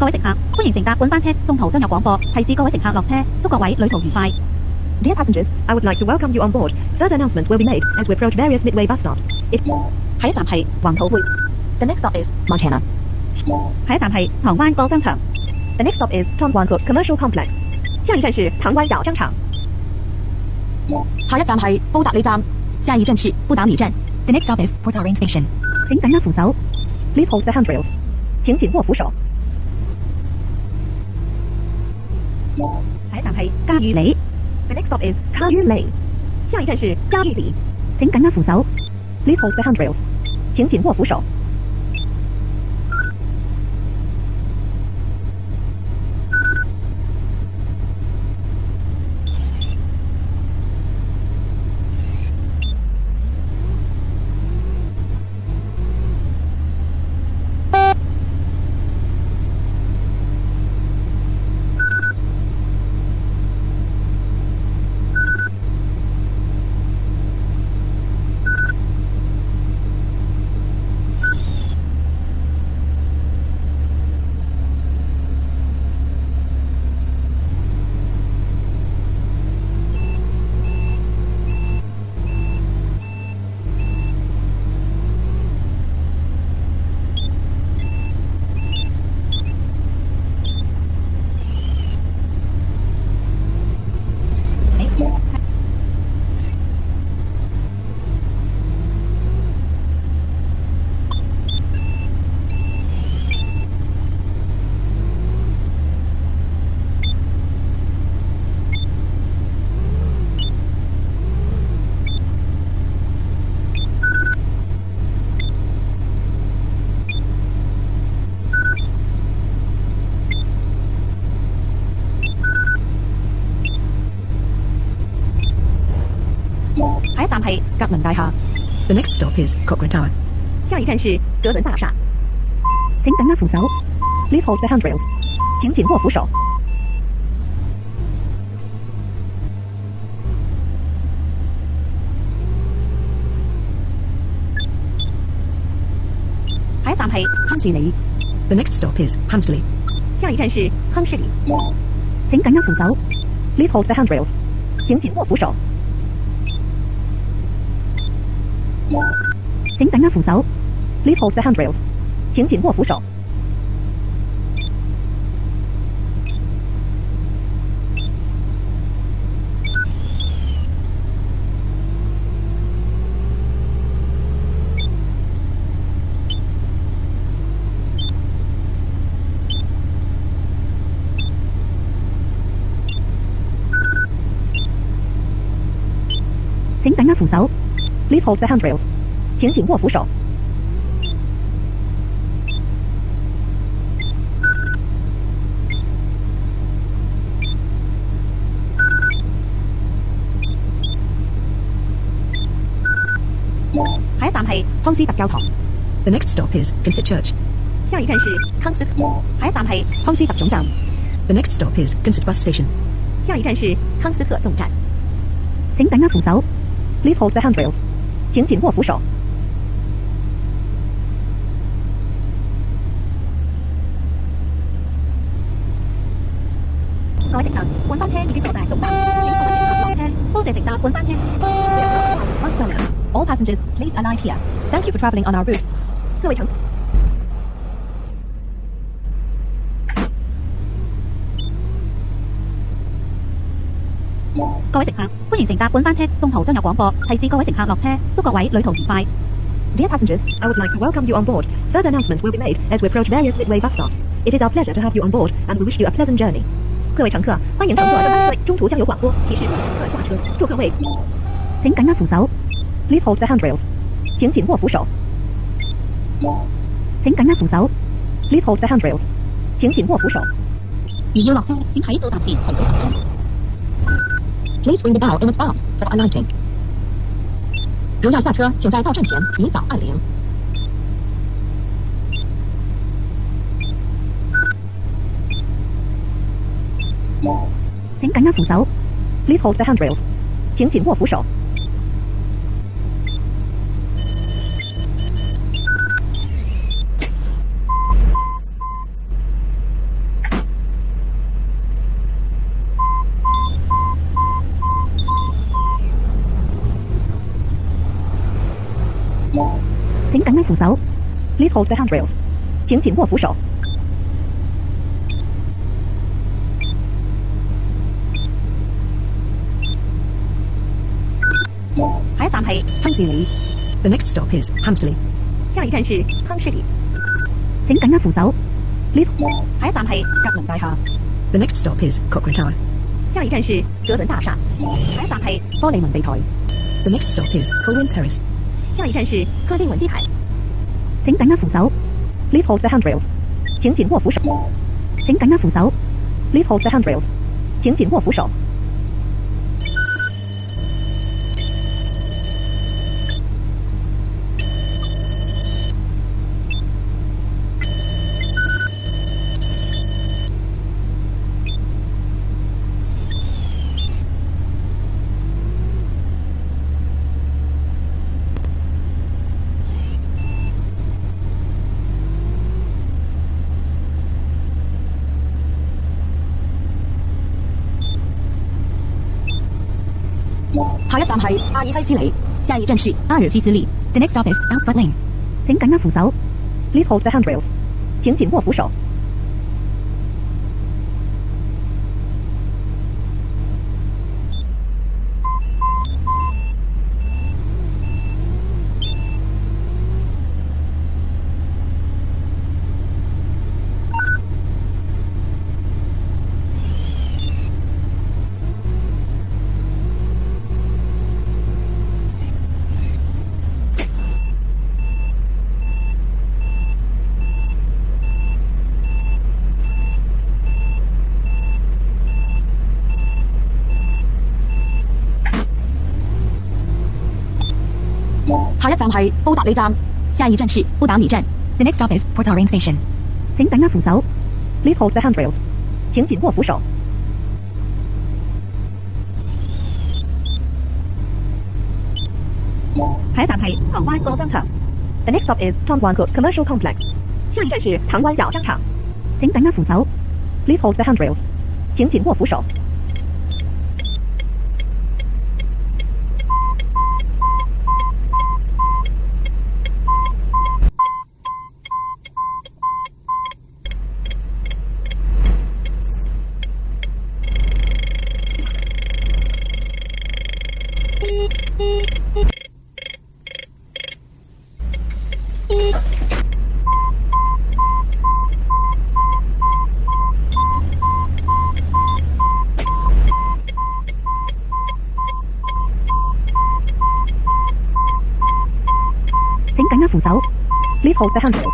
各位乘客，歡迎乘搭本班車，中途將有廣播提示各位乘客落車，祝各位旅途愉快。Dear passengers, I would like to welcome you on board. Further announcements will be made as we approach various midway bus stops. 下一站係橫土匯。The next stop is Montana. 下一站係唐灣角商場。The next stop is Tonguancook Commercial Complex. 下一站是唐灣角商場。下一站係布達里站。下一站是布達里站。The next stop is Port Orient Station. 請緊握扶手。Please hold the handrails. 請緊握扶手。下一站係嘉裕里。The next stop is 嘉裕里。下一站是嘉裕里。請緊握扶手。Please hold the handrails. 請緊握扶手。下一站係格倫大廈。The next stop is Cochrane Tower. 下一站是格倫大廈。請緊握扶手。Please hold the handrails. 請緊握扶手。下一站係康士里。The next stop is Hamsterley. 下一站是康士里。請緊握扶手。Please hold the handrails. 請緊握扶手。請緊握扶手。Please hold the handrails. 請緊握扶手。請緊握扶手。Please hold the handrails. 請緊握扶手。下一站係康斯特教堂。The next stop is Kinsett Church. 下一站是康斯特。下一站係康斯特總站。The next stop is Kinsett Bus Station. 下一站是康斯特總站。請緊握扶手。Please hold the handrails. 請緊握扶手。各位乘客，本班車已經到達總站，請各位乘客落車。多謝乘搭本班車。All passengers, please alight here. Thank you for traveling on our route. 各位乘客。各位乘客，歡迎乘搭本班車，中途將有廣播提示各位乘客落車，祝各位旅途愉快。Dear passengers, I would like to welcome you on board. Further announcements will be made as we approach various midway bus stops. It is our pleasure to have you on board, and we wish you a pleasant journey. 各位乘客，歡迎乘坐本班車，中途將有廣播提示各位乘客下車，祝各位請緊握扶手。Please hold the handrails. 請緊握扶手。請緊握扶手。Please hold the handrails. 請緊握扶手。如要落車，請喺到達時提早下車。Please ring the bell in advance for alighting. 如要下車，請在到站前提早按鈴。請緊握扶手。Please hold the handrails. 請緊握扶手。手。Please hold the handrails. 請緊握扶手。下一站係亨氏里。The next stop is Hamsterley. 下一站是亨氏里。請緊握扶手。Please 下一站係格倫大廈。The next stop is Cochrane Tower. 下一站是格倫大廈。下一站係多利文地台。The next stop is Colwyn Terrace. 下一站是柯丁文地台。請緊握扶手。Please hold the handrails. 請緊握扶手。請緊握扶手。Please hold the handrails. 請緊握扶手。下一站係阿爾西斯里。下一站是阿爾西斯利。The next stop is Alsford Lane. 請緊握扶手。Please hold the handrails. 請緊握扶手。下一站係布達里站。下一站是布達里站。The next stop is Portarang Station. 請緊握扶手。Please hold the handrails. 請緊握扶手。下一站係唐灣個商場。The next stop is Tongwangkut Commercial Complex. 下一站是唐灣小商場。請緊握扶手。Please hold the handrails. 請緊握扶手。請緊握扶手。Please hold the handrails.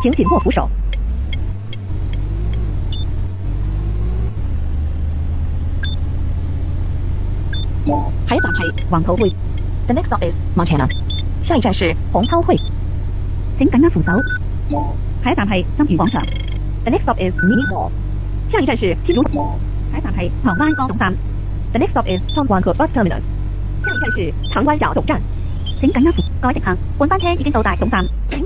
請緊握扶手。下一站係黃土匯。The next stop is Montana. 下一站是紅濤匯。請緊握扶手。下一站係金魚廣場。The next stop is Mini Mall. 下一站是天主。下一站係唐灣個總站。The next stop is Tongwangkut Bus Terminus. 下一站是唐灣小總站。請緊握扶。各位乘客，本班車已經到達總站。請